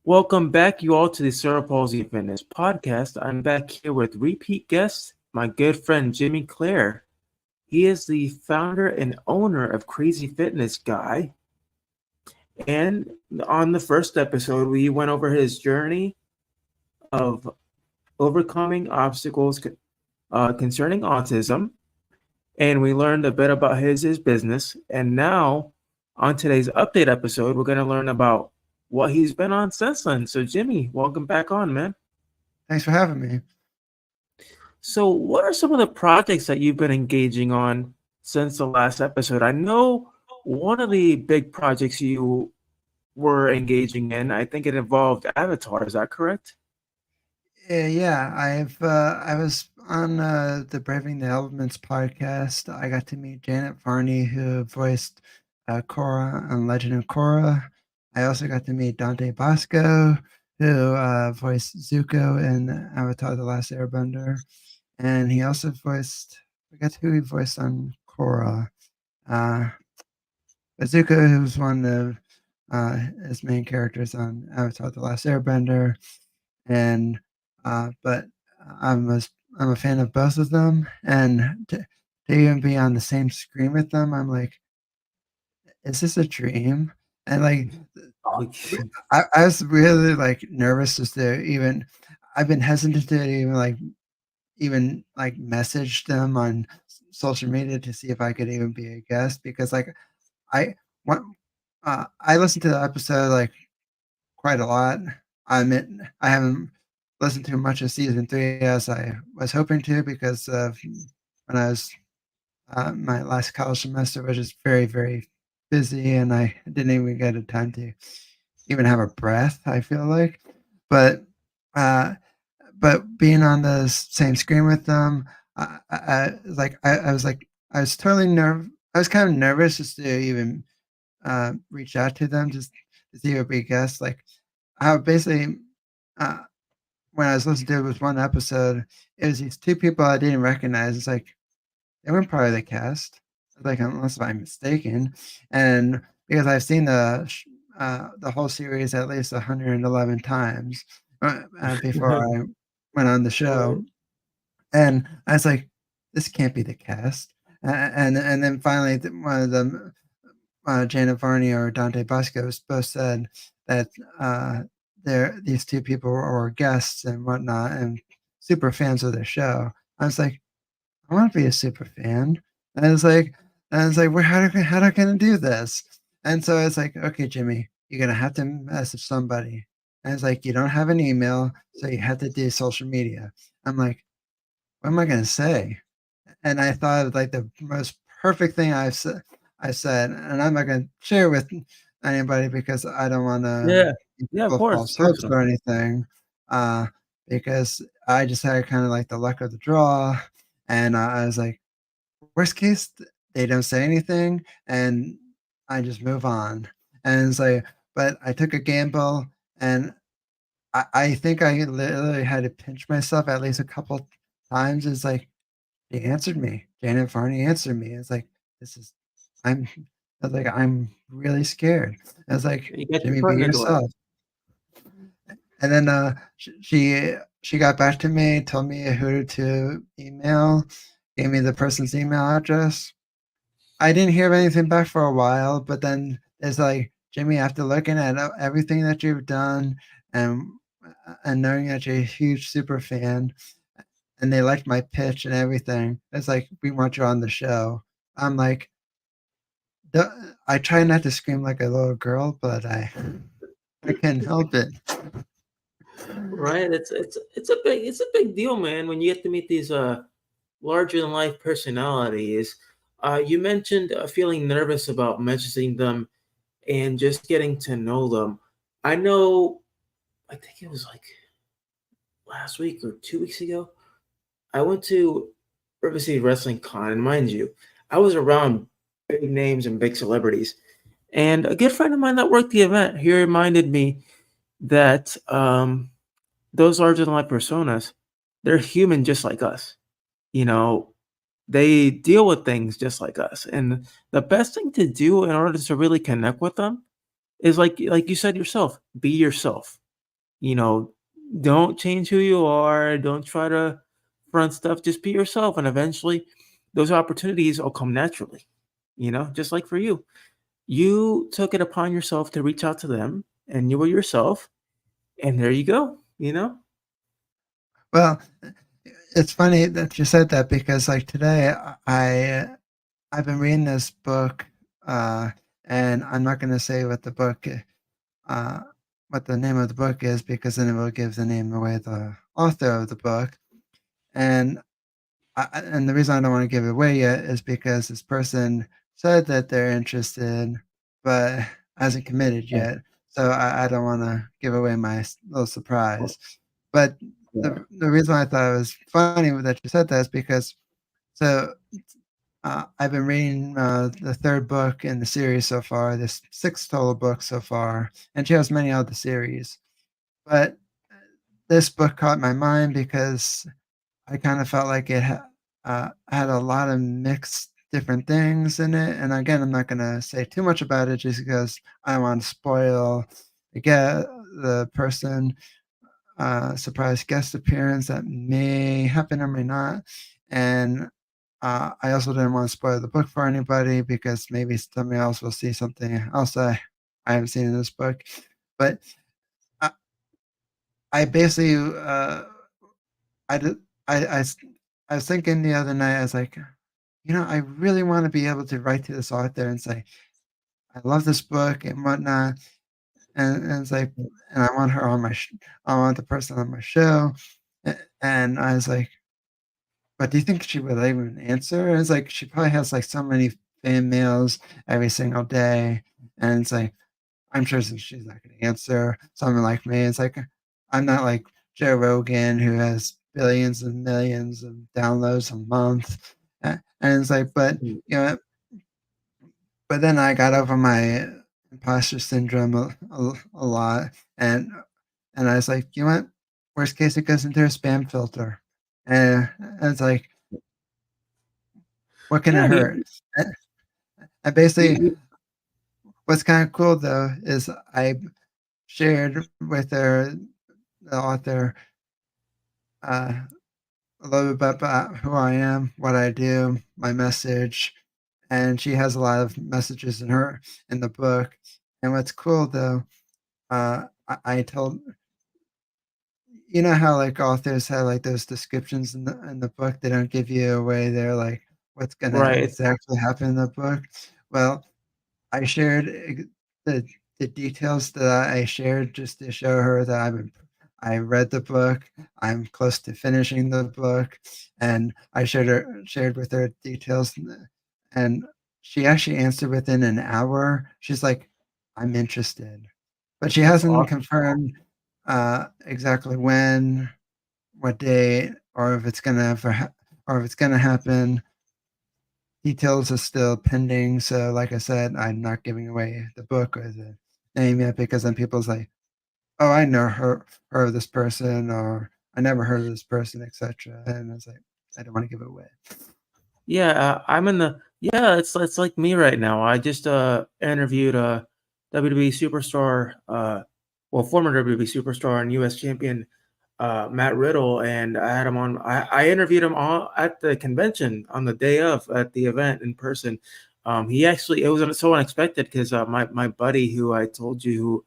Welcome back, you all, to the Cerebral Palsy Fitness podcast. I'm back here with repeat guest, my good friend Jimmy Clare. He is the founder and owner of Crazy Fitness Guy. And on the first episode, we went over his journey of overcoming obstacles concerning autism, and we learned a bit about his business. And now, on today's update episode, we're going to learn about what he's been on since then. So, Jimmy, welcome back on, man. Thanks for having me. So, what are some of the projects that you've been engaging on since the last episode? I know one of the big projects you were engaging in, I think it involved Avatar. Is that correct? Yeah, I was on the Braving the Elements podcast. I got to meet Janet Varney, who voiced Korra on Legend of Korra. I also got to meet Dante Bosco, who voiced Zuko in Avatar: The Last Airbender, and he also voiced, I forget who he voiced on Korra. Uh, but Zuko, who was one of his main characters on Avatar: The Last Airbender, and but I'm a I'm a fan of both of them, and to even be on the same screen with them, I'm like, is this a dream? And like, Oh, I was really like nervous just to even. I've been hesitant to even message them on social media to see if I could even be a guest because like I want I listened to the episode like quite a lot. I haven't listened to much of season 3 as I was hoping to because of when I was my last college semester was just very, very busy, and I didn't even get a time to even have a breath, I feel like. But, uh, but being on the same screen with them, I was like, I was totally I was kind of nervous just to even reach out to them just to see if it'd be a guest. Like, how basically, uh, when I was listening to it was one episode, it was these two people I didn't recognize. It's like they weren't part of the cast, like unless I'm mistaken, and because I've seen the whole series at least 111 times before I went on the show, right. and I was like, this can't be the cast. And then finally, one of them, Janet Varney or Dante Bosco, both said that uh, these two people were guests and whatnot, and super fans of the show. I was like, I want to be a super fan. And I was like, well, how can I do this? And so it's like, okay, Jimmy, you're gonna have to message somebody. And it's like, you don't have an email, so you have to do social media. I'm like, what am I gonna say? And I thought of like the most perfect thing I said, and I'm not gonna share with anybody because I don't want to Yeah. give Yeah, of people course. false hopes Personal. or anything. Uh, because I just had kind of like the luck of the draw, and I was like, worst case, they don't say anything, and I just move on. And it's like, but I took a gamble, and I think I literally had to pinch myself at least a couple times. It's like they answered me. Janet Varney answered me. It's like, this is I'm I was like, I'm really scared. I was like, You got your Jimmy, foot be in the door. yourself. And then she got back to me, told me who to email, gave me the person's email address. I didn't hear anything back for a while, but then it's like, Jimmy, after looking at everything that you've done and and knowing that you're a huge super fan, and they liked my pitch and everything, it's like, we want you on the show. I'm like, "Duh," I try not to scream like a little girl, but I can't help it. Right. It's a big deal, man, when you get to meet these larger than life personalities. You mentioned feeling nervous about messaging them and just getting to know them. I know, I think it was like last week or 2 weeks ago, I went to River City Wrestling Con, and mind you, I was around big names and big celebrities. And a good friend of mine that worked the event, he reminded me that those larger than life personas, they're human just like us. You know, they deal with things just like us. And the best thing to do in order to really connect with them is like you said yourself, be yourself. You know, don't change who you are. Don't try to front stuff. Just be yourself, and eventually, those opportunities will come naturally. Just like for you, you took it upon yourself to reach out to them, and you were yourself, and there you go. Well, it's funny that you said that because like today I've been reading this book, uh, and I'm not going to say uh, what the name of the book is because then it will give the name away the author of the book. And and the reason I don't want to give it away yet is because this person said that they're interested, but hasn't committed Yeah. yet. So I don't want to give away my little surprise. But the reason I thought it was funny that you said that is because so I've been reading the third book in the series so far. There's six total books so far, and she has many other series. But this book caught my mind because I kind of felt like it had a lot of mixed different things in it. And again, I'm not going to say too much about it just because I don't want to spoil the person surprise guest appearance that may happen or may not. And I also didn't want to spoil the book for anybody because maybe somebody else will see something else I haven't seen in this book. But I, I basically, I, did, I was thinking the other night, I was like, I really want to be able to write to this author and say, I love this book and whatnot. And it's like, and I want her on I want the person on my show. And I was like, but do you think she would even answer? And it's like she probably has like so many fan mails every single day, and it's like I'm sure she's not going to answer. Someone like me, it's like I'm not like Joe Rogan who has billions and millions of downloads a month, and it's like, but Mm. you know, but then I got over my imposter syndrome a lot, and I was like, you know what? Worst case, it goes into a spam filter, and it's like, what can Yeah, it and hurt? And basically, you what's kind of cool though is I shared with her, the author, uh, a little bit about who I am, what I do, my message, and she has a lot of messages in the book. And what's cool though, I told how like authors have like those descriptions in the book, they don't give you away there like what's gonna right. exactly happen in the book. Well, I shared the the details that I shared just to show her that I read the book. I'm close to finishing the book, and I shared with her details, and she actually answered within an hour. She's like, "I'm interested," but she That's hasn't awesome. confirmed exactly when, what day, or if it's or if it's gonna happen. Details are still pending. So, like I said, I'm not giving away the book or the name yet because then people's like, "Oh, I know her this person," or "I never heard of this person," etc. And it's like, I don't want to give it away. Yeah, I'm in the yeah, it's like me right now. I just interviewed a WWE superstar, well, former WWE superstar and US champion, Matt Riddle, and I had him on. I interviewed him all at the convention on the day of at the event in person. He actually, it was so unexpected because my buddy who I told you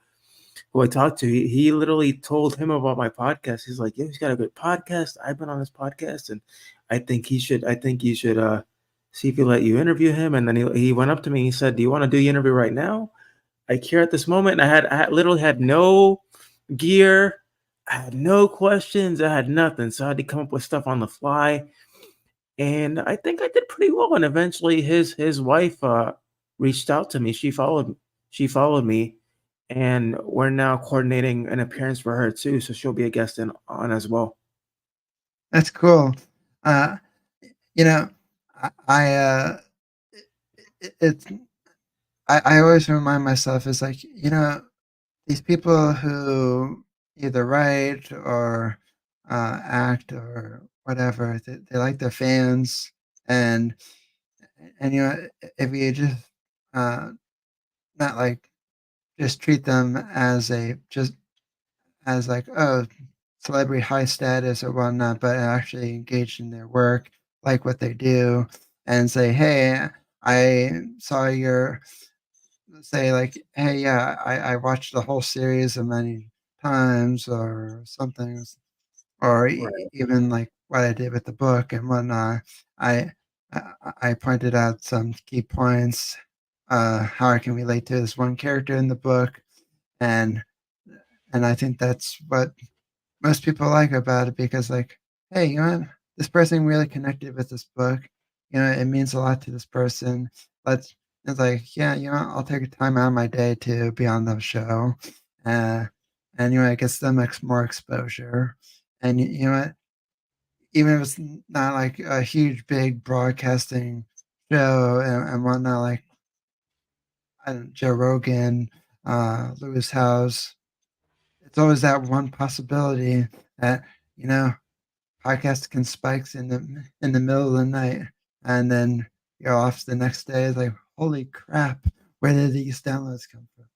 who I talked to, he literally told him about my podcast. He's like, "Yeah, he's got a good podcast. I've been on his podcast, and I think you should see if he'll let you interview him." And then he went up to me. And he said, "Do you want to do the interview right now? Like here at this moment." And literally had no gear. I had no questions. I had nothing. So I had to come up with stuff on the fly. And I think I did pretty well. And eventually his wife reached out to me. She followed me, and we're now coordinating an appearance for her too. So she'll be a guest in on as well. That's cool. Uh, you know, it's I always remind myself it's like these people who either write or act or whatever they like their fans and if you just uh, not like just treat them as a just as like, oh, celebrity high status or whatnot, but actually engaged in their work, like what they do, and say, hey, I saw your say like, hey, yeah, I watched the whole series of many times or something, or Right. even like what I did with the book and whatnot. I I pointed out some key points, how I can relate to this one character in the book, and I think that's what most people like about it because, like, hey, you know what? This person really connected with this book. You know, it means a lot to this person. Let's. It's like, yeah, you know, I'll take a time out of my day to be on the show, uh, and you know, it gets them more exposure. And you know what? Even if it's not like a huge, big broadcasting show and whatnot, like I don't know, Joe Rogan, Lewis House, it's always that one possibility that you know podcast can spikes in the middle of the night, and then you're off the next day. It's like, holy crap, where did these downloads come from?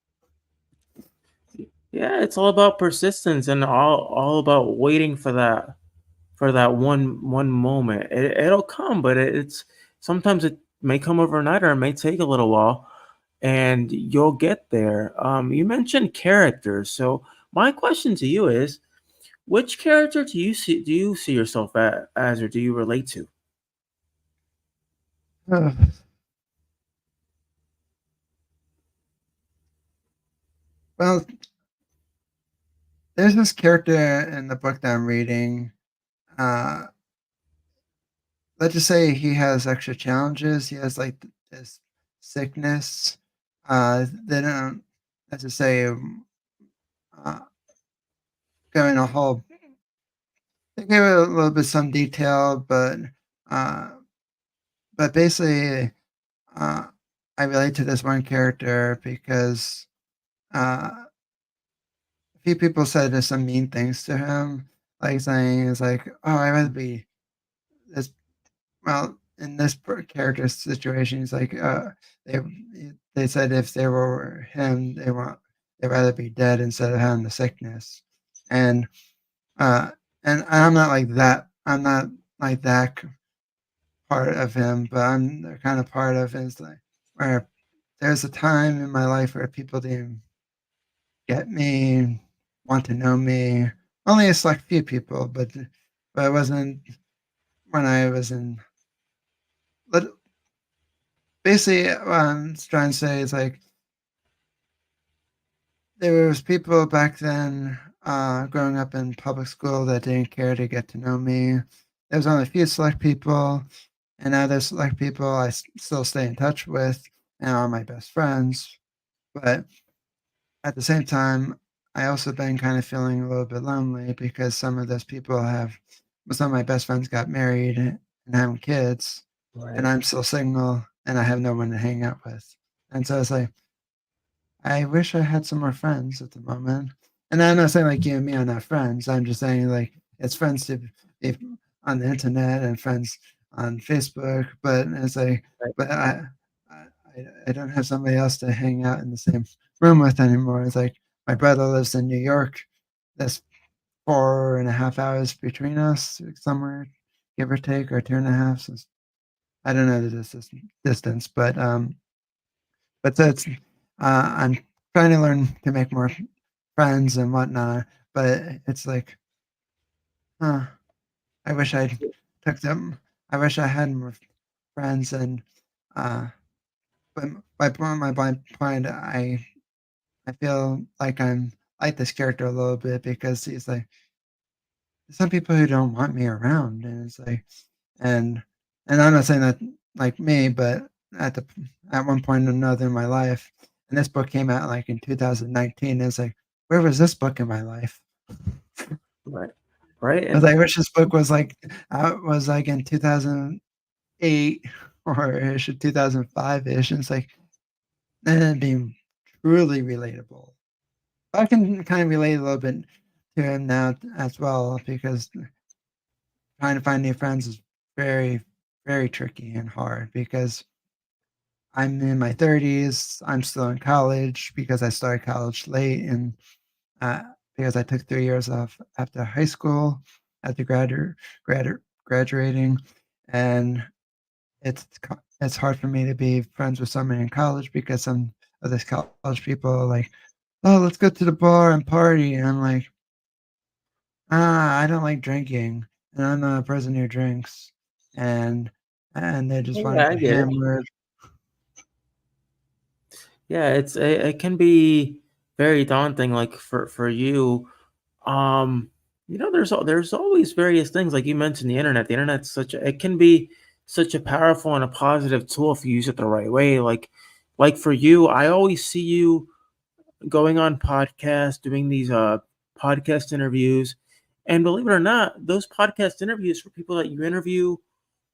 Yeah, it's all about persistence and all about waiting for that one moment. It'll come, but it's sometimes it may come overnight or it may take a little while, and you'll get there. You mentioned characters, so my question to you is, which character do you see yourself as, or do you relate to? Well, there's this character in the book that I'm reading. Uh, let's just say he has extra challenges. He has like this sickness. They don't, let's just say, uh, go in a whole. They give it a little bit some detail, uh, but basically, uh, I relate to this one character because a few people said there's some mean things to him, like saying it's like, oh, I'd rather be this. Well, in this character situation, he's like, they they said if they were him, they'd rather be dead instead of having the sickness, and uh, and I'm not like that. I'm not like that part of him, but I'm the kind of part of his like where there's a time in my life where people didn't get me, want to know me. Only a select few people, but it wasn't when I was in. But basically, what I'm trying to say is like there was people back then, growing up in public school that didn't care to get to know me. There was only a few select people, and now there's select people I still stay in touch with and are my best friends. But at the same time, I also been kind of feeling a little bit lonely because some of those people have some of my best friends got married and having kids, and Right. I'm still single and I have no one to hang out with. And so it's like, I wish I had some more friends at the moment. And I'm not saying like you and me are not friends. I'm just saying like it's friends to be on the internet and friends on Facebook, but it's like, Right. but I, I don't have somebody else to hang out in the same room with anymore. It's like my brother lives in New York. That's 4.5 hours between us, somewhere, give or take, or 2.5. So I don't know the distance, but that's I'm trying to learn to make more friends and whatnot. But it's like, huh, I wish I'd took them. I wish I had more friends and uh, but my point, I feel like I'm like this character a little bit because he's like some people who don't want me around, and it's like, and I'm not saying that like me, but at the at one point or another in my life, and this book came out like in 2019. It's like, where was this book in my life? Right. Right. I was And like, I wish this book was like was like in 2008 or ish, 2005 ish. And it's like, then it'd be truly relatable. I can kind of relate a little bit to him now as well because trying to find new friends is very, very tricky and hard because I'm in my 30s. I'm still in college because I started college late, and uh, because I took 3 years off after high school, after graduating, and it's hard for me to be friends with somebody in college because some of these college people are like, oh, let's go to the bar and party. And I'm like, I don't like drinking, and I'm not a person who drinks, and they just want Yeah, to I get get it. hammered. Yeah, it can be very daunting, like for you. Um, there's always various things like you mentioned the internet. The internet's it can be such a powerful and a positive tool if you use it the right way. Like for you, I always see you going on podcasts, doing these podcast interviews. And believe it or not, those podcast interviews for people that you interview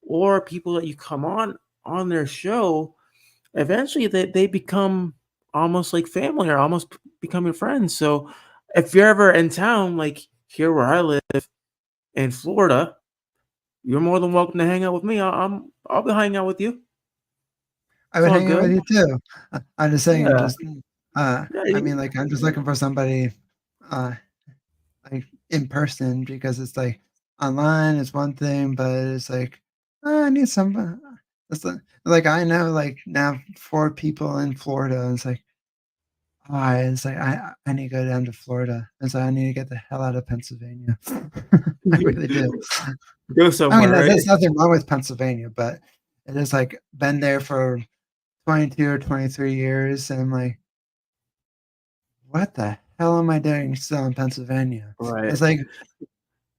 or people that you come on their show, eventually they become almost like family or almost becoming friends. So if you're ever in town, like here where I live in Florida, you're more than welcome to hang out with me. I'll be hanging out with you. I It's would all hang out good. with you too. I'm just saying, Yeah. just Yeah. I mean, like I'm just looking for somebody uh, like in person because it's like online is one thing, but it's like I need some. It's like I know like now 4 people in Florida. And it's like it's like I need to go down to Florida. And so I need to get the hell out of Pennsylvania. I really do. Go I mean, somewhere, right? there's nothing wrong with Pennsylvania, but it is like been there for 22 or 23 years, and I'm like, what the hell am I doing still in Pennsylvania? Right. It's like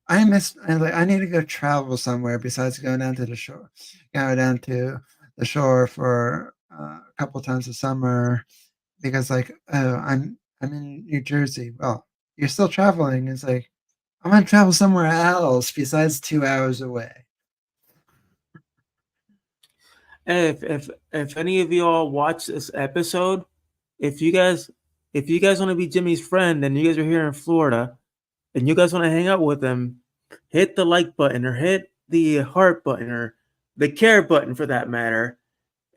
I like I need to go travel somewhere besides going down to the shore. Go down to the shore for a couple times a summer because like oh I'm in New Jersey. Well, you're still traveling. It's like I want to travel somewhere else besides 2 hours away. Hey, if any of y'all watch this episode, if you guys if you guys want to be Jimmy's friend and you guys are here in Florida and you guys want to hang out with him, hit the like button or hit the heart button or the care button for that matter.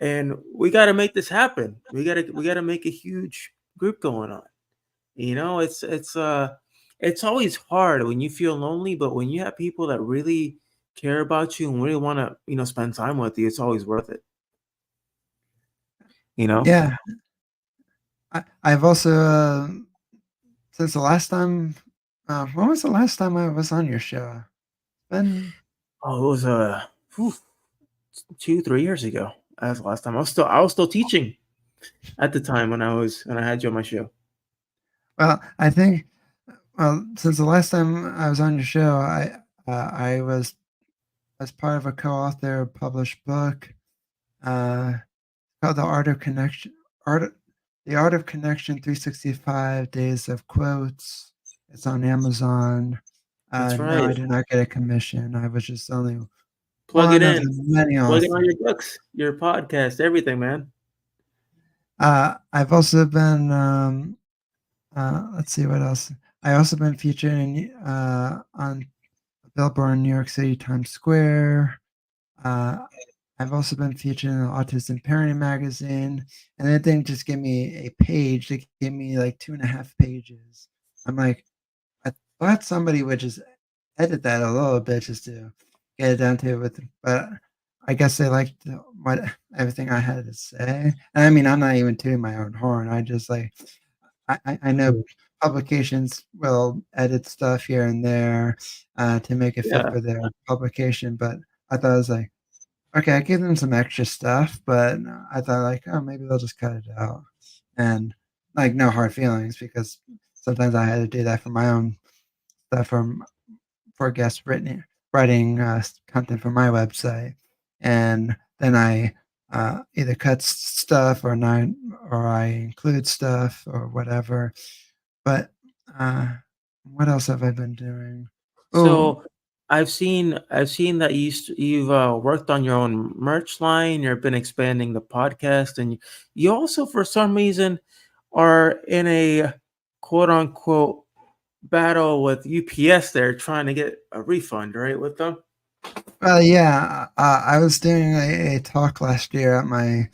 And we got to make this happen. We got to make a huge group going on. It's always hard when you feel lonely, but when you have people that really care about you and really want to spend time with you, it's always worth it. You know. Yeah, I've also since the last time. When was the last time I was on your show? Been Oh, it was 2 3 years ago. That was the last time. I was still teaching at the time when I had you on my show. well, I think since the last time I was on your show, I was as part of a co-author published book uh, called Art The Art of Connection 365 Days of Quotes. It's on Amazon. That's No, right. I did not get a commission. I was just only Plug it one of in. the many Plug it on authors. your books, your podcast, everything, man. I've also been let's see what else. I also been featured on a billboard in New York City Times Square. Uh, I've also been featured in the Autism Parenting magazine, and they didn't just give me a page; they gave me like 2.5 pages. I'm like, I thought somebody would just edit that a little bit just to get it down to it with, but I guess they liked what everything I had to say. And I mean, I'm not even tooting my own horn. I just like I know publications will edit stuff here and there to make it fit Yeah. for their publication, but I thought it was like, okay, I gave them some extra stuff, but I thought like, oh, maybe they'll just cut it out, and like no hard feelings because sometimes I had to do that for my own stuff for guest writing content for my website, and then I either cut stuff or I include stuff or whatever. But uh, what else have I been doing? Oh, So I've seen that you've worked on your own merch line. You've been expanding the podcast, and you also, for some reason, are in a quote unquote battle with UPS. There, trying to get a refund, right, with them. well, yeah. I was doing a talk last year at my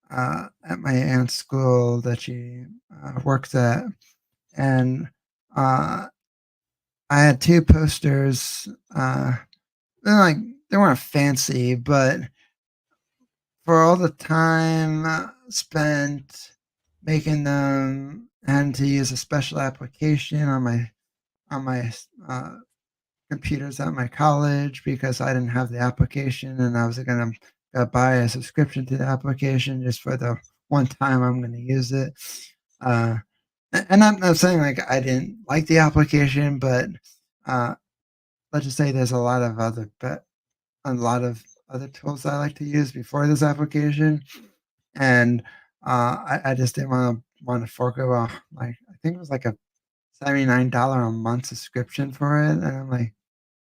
aunt's school that she works at, and uh, I had two posters. They're like they weren't fancy, but for all the time spent making them, I had to use a special application on my uh, computers at my college because I didn't have the application, and I was gonna buy a subscription to the application just for the one time I'm gonna use it. Uh, and I'm not saying like I didn't like the application, but uh, let's just say there's a lot of other tools I like to use before this application, and I just didn't want to forego like I think it was like a $79 a month subscription for it, and I'm like,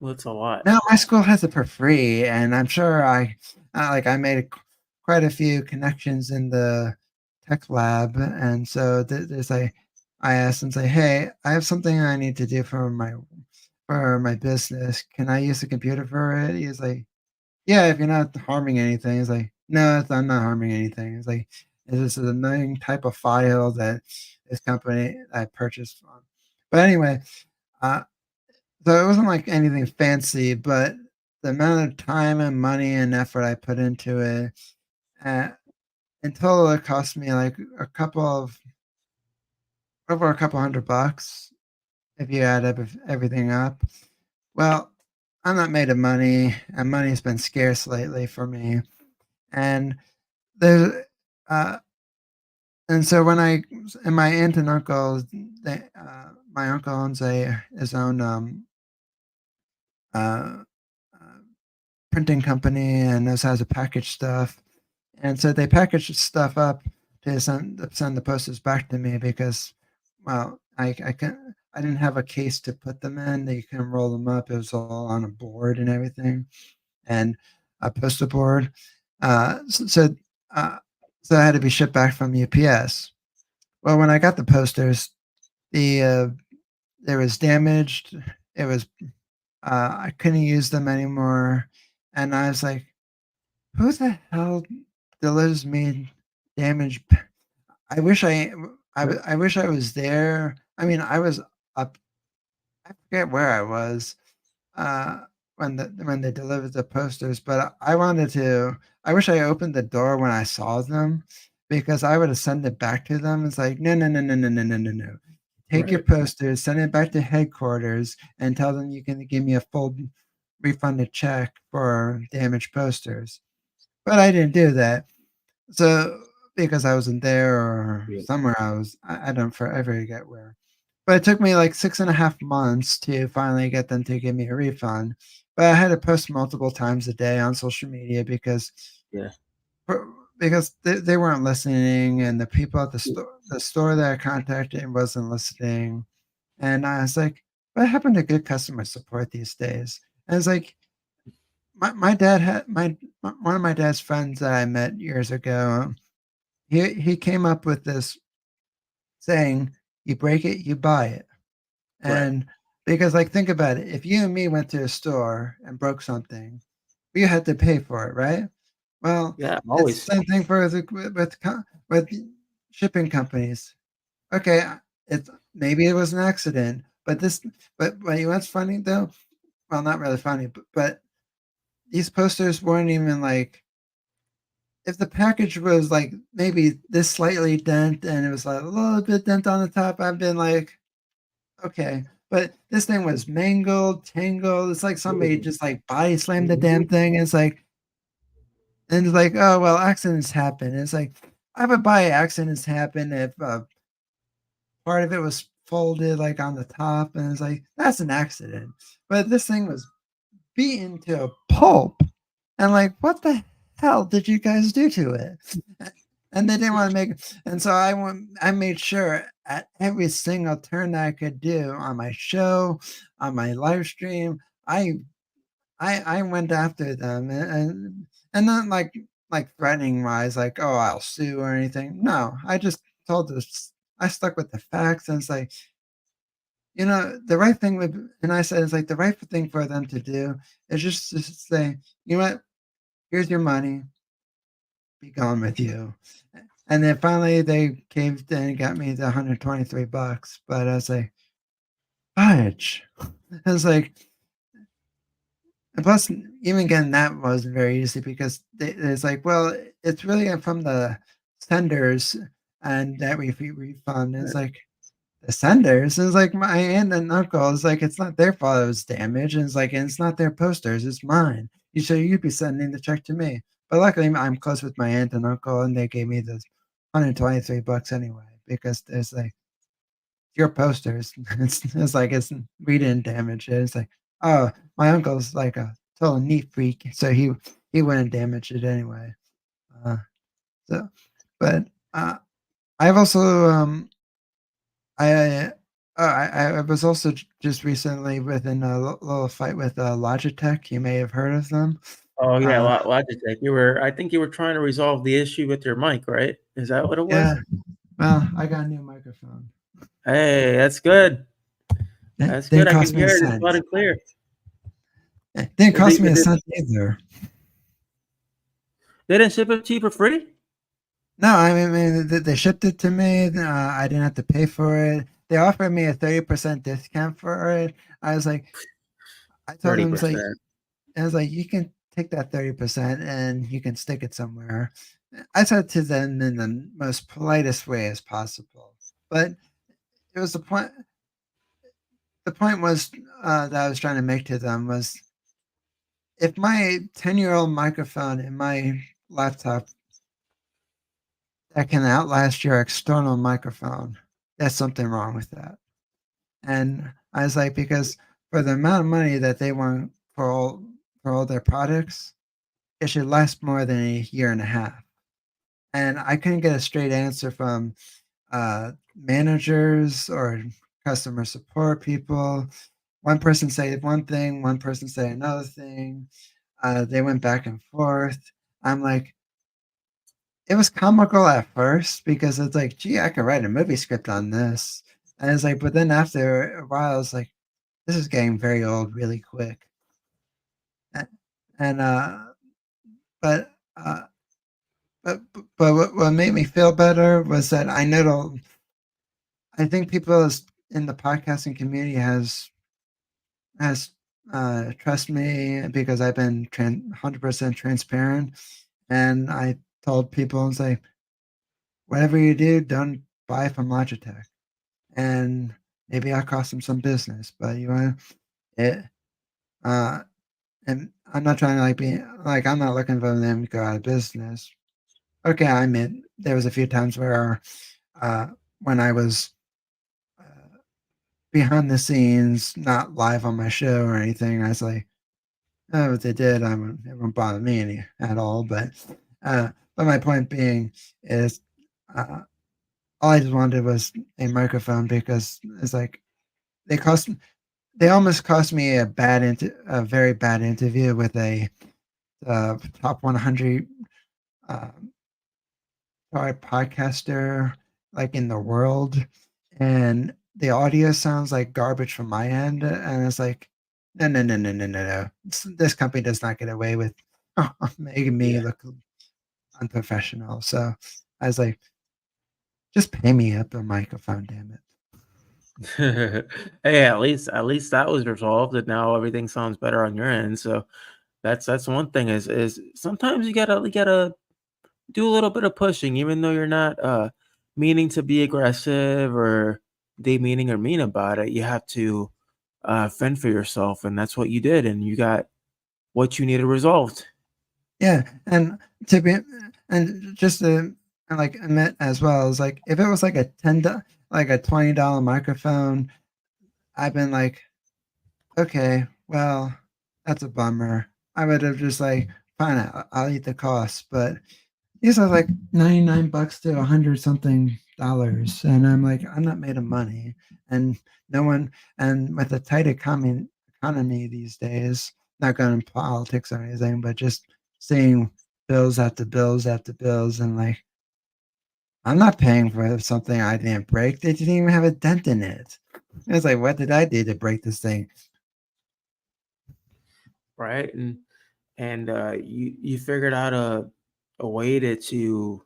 Well, it's a lot. no, my school has it for free, and I'm sure I made quite a few connections in the tech lab, and so there's like I asked and say, hey, I have something I need to do for my business. Can I use the computer for it? He's like, yeah, if you're not harming anything. It's like, no, I'm not harming anything. It's like, is this an annoying type of file that this company I purchased from? But anyway, uh, so it wasn't like anything fancy, but the amount of time and money and effort I put into it, uh, in total, it cost me like over a couple $100 if you add everything up. Well, I'm not made of money, and money's been scarce lately for me. And there's, uh, and so when and my aunt and uncle, my uncle owns his own uh, uh, printing company and knows how to package stuff. And so they packaged stuff up to send the posters back to me because, well, I didn't have a case to put them in. They couldn't roll them up. It was all on a board and everything, and a poster board. Uh, so so, uh, so I had to be shipped back from UPS. Well, when I got the posters, the it was damaged. It was I couldn't use them anymore, and I was like, "Who the hell delivers me damaged?" I wish I wish I was there. I mean, I was up. I forget where I was uh, when they delivered the posters, but I wanted to. I wish I opened the door when I saw them because I would have sent it back to them. It's like, no, no, no, no, no, no, no, no, no. Take your Right. posters, send it back to headquarters, and tell them you can give me a full refunded check for damaged posters. But I didn't do that. So because I wasn't there or Yeah. somewhere I don't forever get where. But it took me like 6.5 months to finally get them to give me a refund. But I had to post multiple times a day on social media Yeah. because they weren't listening, and the people at the store that I contacted wasn't listening. And I was like, what happened to good customer support these days? And it's like my dad had one of my dad's friends that I met years ago. He came up with this saying, "You break it, you buy it." Right. And because like think about it, if you and me went to a store and broke something, we had to pay for it, right? Well, Yeah. it's Always. the same thing for with shipping companies. Okay, it's maybe it was an accident, but you know what's funny though? Well, not really funny, but these posters weren't even like if the package was like maybe this slightly dent and it was like a little bit dent on the top, I've been like, okay. But this thing was mangled, tangled. It's like somebody just like body slammed the damn thing. And it's like, oh well, accidents happen. It's like I would buy accidents happen if part of it was folded like on the top, and it's like that's an accident. But this thing was beaten to a pulp. And like, what the hell did you guys do to it? And they didn't want to make it. And so I made sure at every single turn that I could do on my show, on my live stream, I went after them and not like threatening wise, like, oh, I'll sue or anything. No, I just told this I stuck with the facts and it's like, the right thing would and I said it's like the right thing for them to do is just to say, you know what, here's your money, be gone with you. And then finally they caved in and got me the $123. But I was like, fudge. It's like, and plus, even getting that wasn't very easy because it's like, well, it's really from the senders and that we refund. It's like, the senders is like my aunt and uncle. It's like it's not their fault it was damaged. And it's like and it's not their posters. It's mine. You'd be sending the check to me. But luckily, I'm close with my aunt and uncle, and they gave me the $123 anyway because it's like your posters. It's like we didn't damage it. It's like oh, my uncle's like a total neat freak, so he wouldn't damage it anyway. Uh, so, but I've also I I was also just recently within a little fight with Logitech. You may have heard of them. Oh yeah, Uh, Logitech. I think you were trying to resolve the issue with your mic, right? Is that what it yeah. was? Well, I got a new microphone. Hey, that's good. It That's good. didn't I can cost me a hear it. It's cent. loud and clear. It didn't Did they, cost me did a they, cent either. they didn't ship it to you for free? No, I mean they shipped it to me. I didn't have to pay for it. They offered me a 30% discount for it. I was like, I told them $30%. I was like, you can take that 30% and you can stick it somewhere. I said to them in the most politest way as possible. But it was the point was that I was trying to make to them was if my 10-year-old microphone in my laptop that can outlast your external microphone, there's something wrong with that. And I was like, because for the amount of money that they want for all their products, it should last more than a year and a half. And I couldn't get a straight answer from managers or customer support people. One person said one thing, one person said another thing. They went back and forth. I'm like, it was comical at first because it's like, gee, I could write a movie script on this. And it's like, but then after a while, I was like, this is getting very old really quick. And but uh, but what made me feel better was that I think people in the podcasting community has trust me because I've been 100% transparent, and I told people and say, whatever you do, don't buy from Logitech, and maybe I'll cost them some business, but you want it. Uh, and I'm not trying to I'm not looking for them to go out of business. Okay, I admit there was a few times where uh, when I was behind the scenes, not live on my show or anything. I was like, oh, if they did, it wouldn't bother me at all. But my point being is, uh, all I just wanted was a microphone because it's like they cost. They almost cost me a very bad interview with a top 100 uh, podcaster like in the world, and the audio sounds like garbage from my end, and it's like, no, no, no, no, no, no, no. This company does not get away with making me Yeah. look unprofessional. So I was like, just pay me up a microphone, damn it. Hey, at least that was resolved, and now everything sounds better on your end. So that's one thing is sometimes you gotta do a little bit of pushing, even though you're not meaning to be aggressive or demeaning or mean about it. You have to fend for yourself, and that's what you did, and you got what you needed resolved. Yeah, and to be and just to like admit as well is like if it was like like a $20 microphone, I've been like, okay, well, that's a bummer. I would have just like, fine, I'll eat the cost. But these are like $99 to 100 something dollars, and I'm like, I'm not made of money, and no one, and with a tight economy these days, not going in politics or anything, but just seeing bills after bills after bills, and like, I'm not paying for something I didn't break. They didn't even have a dent in it. It's like, what did I do to break this thing? Right? And you figured out a way to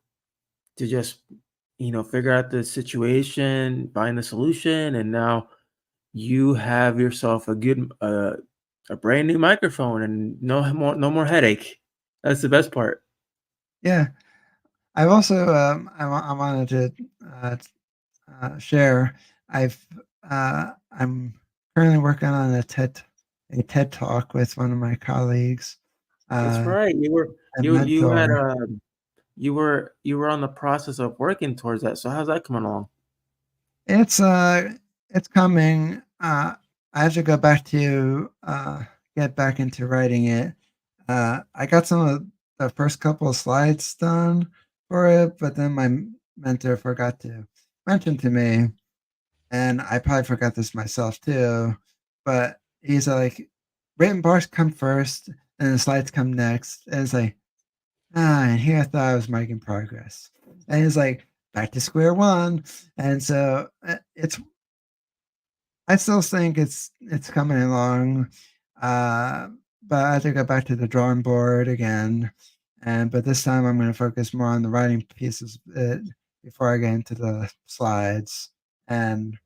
just figure out the situation, find the solution, and now you have yourself a brand new microphone and no more headache. That's the best part. Yeah, I've also I wanted to share. I've I'm currently working on a TED talk with one of my colleagues, That's uh, right. a You had mentor. you were on the process of working towards that. So how's that coming along? It's it's coming. I have to go back to get back into writing it. I got some of the first couple of slides done for it, but then my mentor forgot to mention to me, and I probably forgot this myself too. But he's like, written parts come first, and the slides come next. And it's like, and here I thought I was making progress, and it's like back to square one. And so it's I still think it's coming along, uh, but I have to go back to the drawing board again, but this time I'm gonna focus more on the writing pieces of it before I get into the slides, and,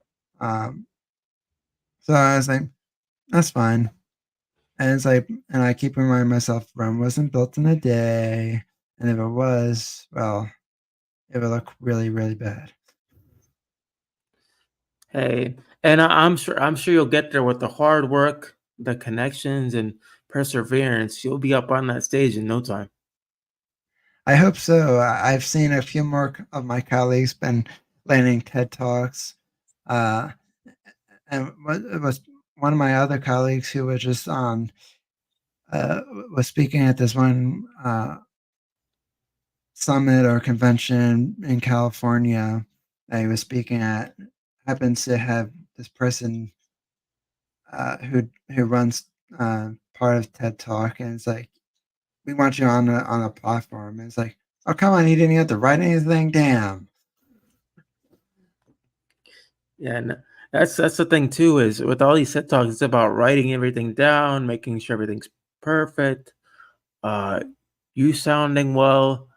um, so I was like, "That's fine," and it's like and I keep reminding myself, "Rome wasn't built in a day, and if it was, well, it would look really, really bad." Hey, and I'm sure you'll get there with the hard work, the connections, and perseverance. You'll be up on that stage in no time. I hope so. I've seen a few more of my colleagues been landing TED Talks. Uh, and it was one of my other colleagues who was just on, uh, was speaking at this one summit or convention in California that he was speaking at. Happens to have this person who runs part of TED Talk, and it's like, we want you on a platform. And it's like, oh come on, you didn't have to write anything. Damn. Yeah, and that's the thing too, is with all these set talks, it's about writing everything down, making sure everything's perfect, uh, you sounding well,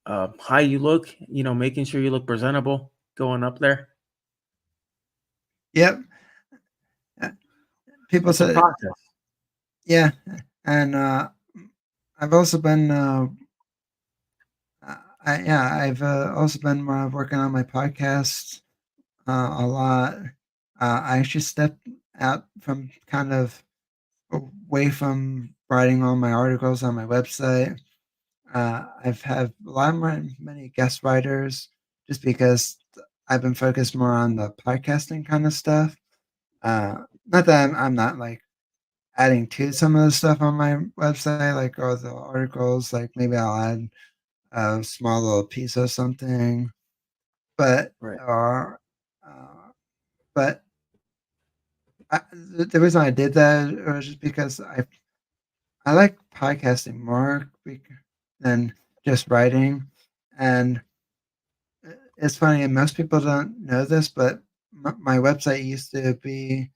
how you look, making sure you look presentable going up there. Yep. Uh, People It's a said, process. yeah, and I've also been, I've also been working on my podcast a lot. I actually stepped out from kind of away from writing all my articles on my website. I've had a lot more many guest writers just because I've been focused more on the podcasting kind of stuff. Uh, Not that I'm not like adding to some of the stuff on my website, like all the articles, like maybe I'll add a small little piece of something, but Right. or but the reason I did that was just because I like podcasting more than just writing, and it's funny, and most people don't know this, but my website used to be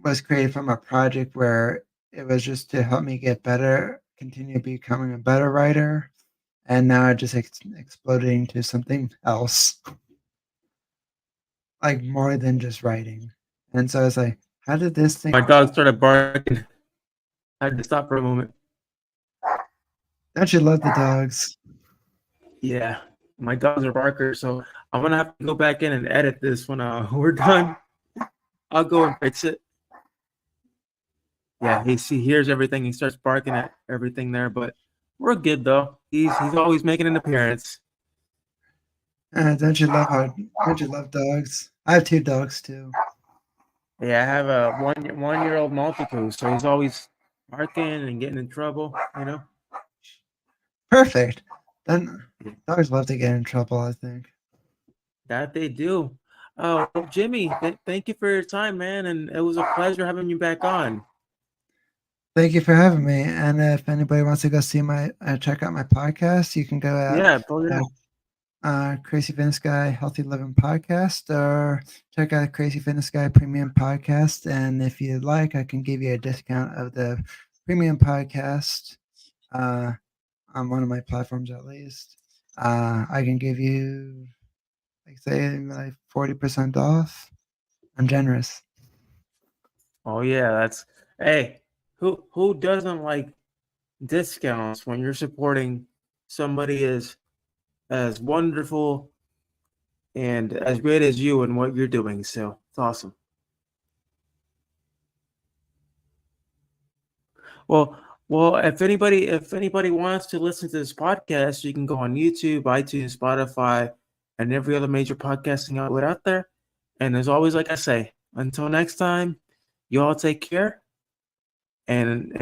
was created from a project where it was just to help me get better, continue becoming a better writer, and now it just exploded into something else, like more than just writing. And so I was like, how did this thing? My dog started barking. I had to stop for a moment. Don't you love the dogs? Yeah, my dogs are barkers, so I'm gonna have to go back in and edit this when we're done. I'll go and fix it. Yeah, he hears everything. He starts barking at everything there, but we're good though. He's always making an appearance. Don't you love how? Don't you love dogs? I have two dogs too. Yeah, I have a one-year-old Maltipoo, so he's always barking and getting in trouble. Perfect. Then dogs love to get in trouble, I think. That they do. Well, Jimmy, thank you for your time, man, and it was a pleasure having you back on. Thank you for having me. And if anybody wants to go see my check out my podcast, you can go at Yeah, pull it uh, in. Crazy Fitness Guy Healthy Living Podcast, or check out Crazy Fitness Guy Premium Podcast. And if you'd like, I can give you a discount of the premium podcast uh, on one of my platforms at least. I can give you, like, say, like 40% off. I'm generous. Oh yeah, that's hey, who doesn't like discounts when you're supporting somebody as wonderful and as great as you and what you're doing. So it's awesome. Well, well, if anybody wants to listen to this podcast, you can go on YouTube, iTunes, Spotify, and every other major podcasting outlet out there. And as always, like I say, until next time, you all take care and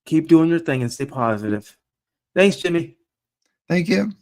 keep doing your thing and stay positive. Thanks, Jimmy. Thank you.